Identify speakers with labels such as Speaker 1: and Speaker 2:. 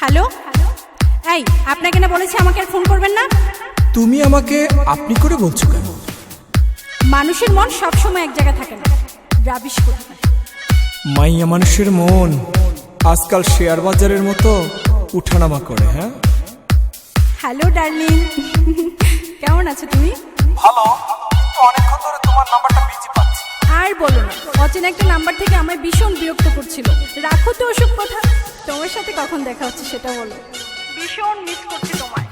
Speaker 1: Hello, এই আপনাকে না বলেছি আমাকে আর ফোন করবেন না।
Speaker 2: তুমি আমাকে আপনি করে বলছো কেন?
Speaker 1: মানুষের মন সবসময় এক জায়গায় থাকে না, রাবিশ করতে।
Speaker 2: মাইয়া মানুষের মন আজকাল শেয়ার বাজারের মতো উঠানামা করে। হ্যাঁ,
Speaker 1: হ্যালো ডার্লিং, কেমন আছো তুমি?
Speaker 2: ভালো। অনেকক্ষণ ধরে তোমার নাম্বারটা বিজি পাচ্ছি।
Speaker 1: আর বলো না, অচেনা একটা নাম্বার থেকে আমায় ভীষণ বিরক্ত করছিল। রাখো তো ওসব কথা, তোমার সাথে কখন দেখা হচ্ছে সেটা বলো। ভীষণ মিস করছি তোমায়।